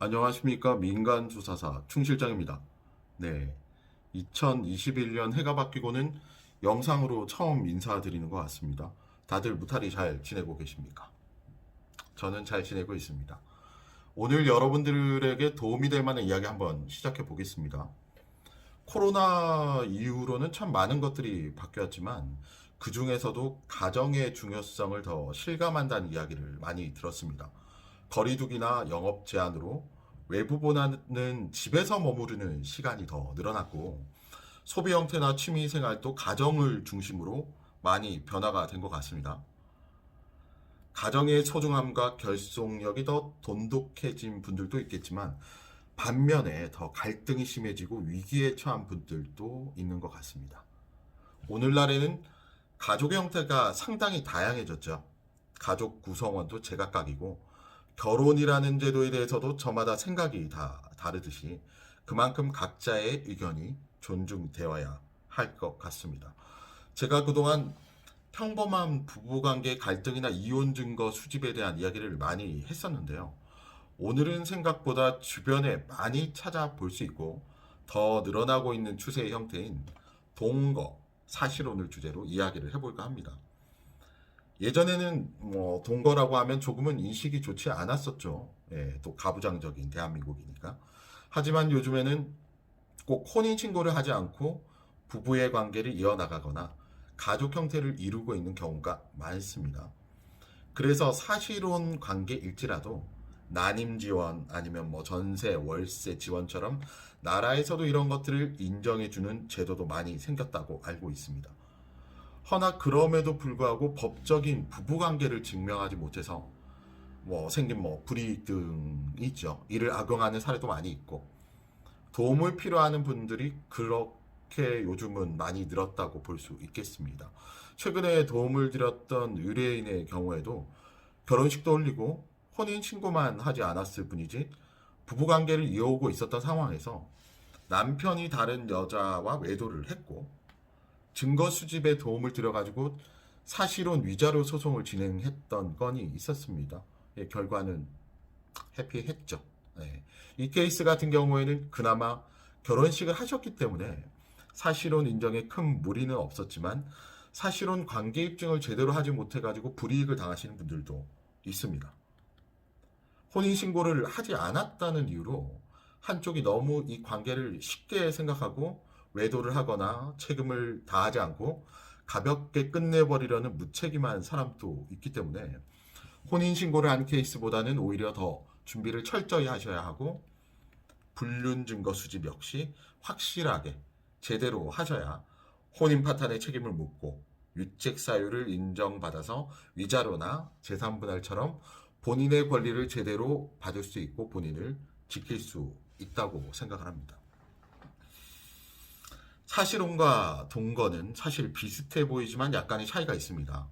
안녕하십니까. 민간조사사 충실장입니다. 네, 2021년 해가 바뀌고는 영상으로 처음 인사드리는 것 같습니다. 다들 무탈히 잘 지내고 계십니까? 저는 잘 지내고 있습니다. 오늘 여러분들에게 도움이 될 만한 이야기 한번 시작해 보겠습니다. 코로나 이후로는 참 많은 것들이 바뀌었지만 그 중에서도 가정의 중요성을 더 실감한다는 이야기를 많이 들었습니다. 거리두기나 영업 제한으로 외부보다는 집에서 머무르는 시간이 더 늘어났고 소비 형태나 취미 생활도 가정을 중심으로 많이 변화가 된 것 같습니다. 가정의 소중함과 결속력이 더 돈독해진 분들도 있겠지만 반면에 더 갈등이 심해지고 위기에 처한 분들도 있는 것 같습니다. 오늘날에는 가족의 형태가 상당히 다양해졌죠. 가족 구성원도 제각각이고 결혼이라는 제도에 대해서도 저마다 생각이 다 다르듯이 그만큼 각자의 의견이 존중되어야 할 것 같습니다. 제가 그동안 평범한 부부관계 갈등이나 이혼 증거 수집에 대한 이야기를 많이 했었는데요. 오늘은 생각보다 주변에 많이 찾아볼 수 있고 더 늘어나고 있는 추세의 형태인 동거, 사실혼을 주제로 이야기를 해볼까 합니다. 예전에는 동거라고 하면 조금은 인식이 좋지 않았었죠. 예, 또 가부장적인 대한민국이니까. 하지만 요즘에는 꼭 혼인 신고를 하지 않고 부부의 관계를 이어나가거나 가족 형태를 이루고 있는 경우가 많습니다. 그래서 사실혼 관계일지라도 난임 지원 아니면 전세, 월세 지원처럼 나라에서도 이런 것들을 인정해주는 제도도 많이 생겼다고 알고 있습니다. 허나 그럼에도 불구하고 법적인 부부관계를 증명하지 못해서 생긴 불이익 등이 있죠. 이를 악용하는 사례도 많이 있고 도움을 필요하는 분들이 그렇게 요즘은 많이 늘었다고 볼 수 있겠습니다. 최근에 도움을 드렸던 의뢰인의 경우에도 결혼식도 올리고 혼인 신고만 하지 않았을 뿐이지 부부관계를 이어오고 있었던 상황에서 남편이 다른 여자와 외도를 했고 증거 수집에 도움을 들여가지고 사실혼 위자료 소송을 진행했던 건이 있었습니다. 예, 결과는 해피했죠. 예. 이 케이스 같은 경우에는 그나마 결혼식을 하셨기 때문에 사실혼 인정에 큰 무리는 없었지만 사실혼 관계 입증을 제대로 하지 못해가지고 불이익을 당하시는 분들도 있습니다. 혼인신고를 하지 않았다는 이유로 한쪽이 너무 이 관계를 쉽게 생각하고 외도를 하거나 책임을 다하지 않고 가볍게 끝내버리려는 무책임한 사람도 있기 때문에 혼인신고를 한 케이스보다는 오히려 더 준비를 철저히 하셔야 하고 불륜 증거 수집 역시 확실하게 제대로 하셔야 혼인 파탄의 책임을 묻고 유책 사유를 인정받아서 위자료나 재산분할처럼 본인의 권리를 제대로 받을 수 있고 본인을 지킬 수 있다고 생각을 합니다. 사실혼과 동거는 사실 비슷해 보이지만 약간의 차이가 있습니다.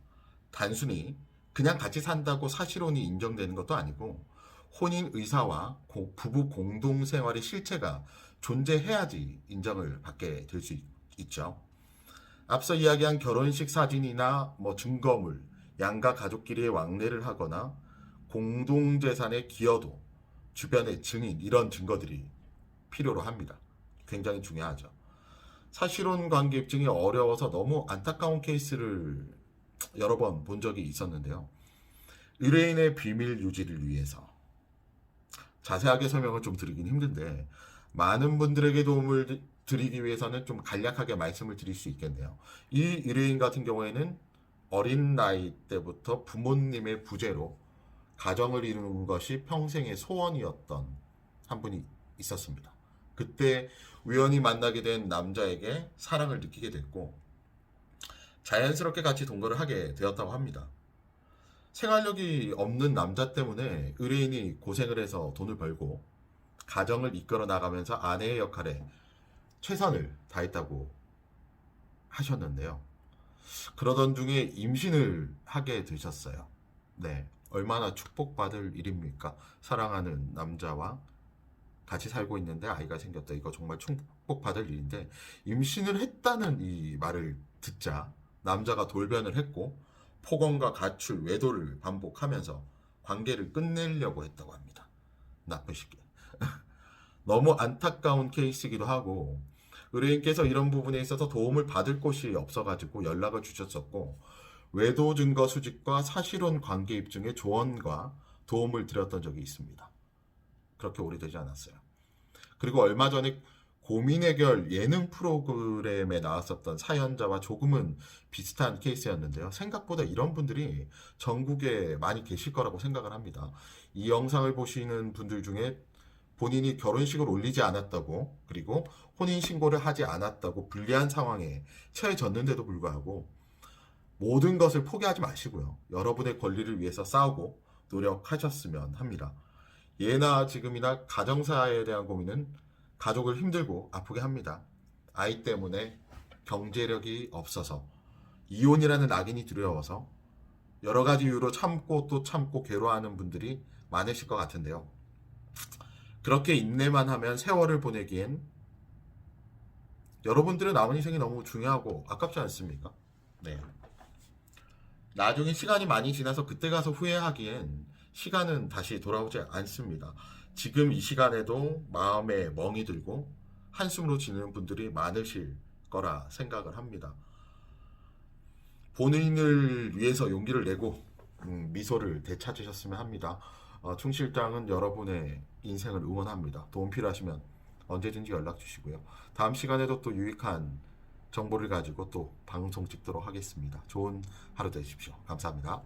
단순히 그냥 같이 산다고 사실혼이 인정되는 것도 아니고 혼인 의사와 부부 공동 생활의 실체가 존재해야지 인정을 받게 될 수 있죠. 앞서 이야기한 결혼식 사진이나 증거물, 양가 가족끼리의 왕래를 하거나 공동재산의 기여도, 주변의 증인 이런 증거들이 필요로 합니다. 굉장히 중요하죠. 사실혼 관계 입증이 어려워서 너무 안타까운 케이스를 여러 번 본 적이 있었는데요. 의뢰인의 비밀 유지를 위해서 자세하게 설명을 좀 드리긴 힘든데 많은 분들에게 도움을 드리기 위해서는 좀 간략하게 말씀을 드릴 수 있겠네요. 이 의뢰인 같은 경우에는 어린 나이 때부터 부모님의 부재로 가정을 이루는 것이 평생의 소원이었던 한 분이 있었습니다. 그때 우연히 만나게 된 남자에게 사랑을 느끼게 됐고 자연스럽게 같이 동거를 하게 되었다고 합니다. 생활력이 없는 남자 때문에 의뢰인이 고생을 해서 돈을 벌고 가정을 이끌어 나가면서 아내의 역할에 최선을 다했다고 하셨는데요. 그러던 중에 임신을 하게 되셨어요. 네, 얼마나 축복받을 일입니까? 사랑하는 남자와 같이 살고 있는데 아이가 생겼다. 이거 정말 축복받을 일인데 임신을 했다는 이 말을 듣자 남자가 돌변을 했고 폭언과 가출, 외도를 반복하면서 관계를 끝내려고 했다고 합니다. 나쁘시게. 너무 안타까운 케이스이기도 하고 의뢰인께서 이런 부분에 있어서 도움을 받을 곳이 없어가지고 연락을 주셨었고 외도 증거 수집과 사실혼 관계 입증에 조언과 도움을 드렸던 적이 있습니다. 그렇게 오래되지 않았어요. 그리고 얼마 전에 고민 해결 예능 프로그램에 나왔었던 사연자와 조금은 비슷한 케이스였는데요. 생각보다 이런 분들이 전국에 많이 계실 거라고 생각을 합니다. 이 영상을 보시는 분들 중에 본인이 결혼식을 올리지 않았다고, 그리고 혼인신고를 하지 않았다고 불리한 상황에 처해졌는데도 불구하고 모든 것을 포기하지 마시고요. 여러분의 권리를 위해서 싸우고 노력하셨으면 합니다. 예나 지금이나 가정사에 대한 고민은 가족을 힘들고 아프게 합니다. 아이 때문에 경제력이 없어서, 이혼이라는 악인이 두려워서 여러 가지 이유로 참고 또 참고 괴로워하는 분들이 많으실 것 같은데요. 그렇게 인내만 하면 세월을 보내기엔 여러분들의 남은 인생이 너무 중요하고 아깝지 않습니까? 네. 나중에 시간이 많이 지나서 그때 가서 후회하기엔 시간은 다시 돌아오지 않습니다. 지금 이 시간에도 마음에 멍이 들고 한숨으로 지내는 분들이 많으실 거라 생각을 합니다. 본인을 위해서 용기를 내고 미소를 되찾으셨으면 합니다. 충 실장은 여러분의 인생을 응원합니다. 도움 필요하시면 언제든지 연락 주시고요. 다음 시간에도 또 유익한 정보를 가지고 또 방송 찍도록 하겠습니다. 좋은 하루 되십시오. 감사합니다.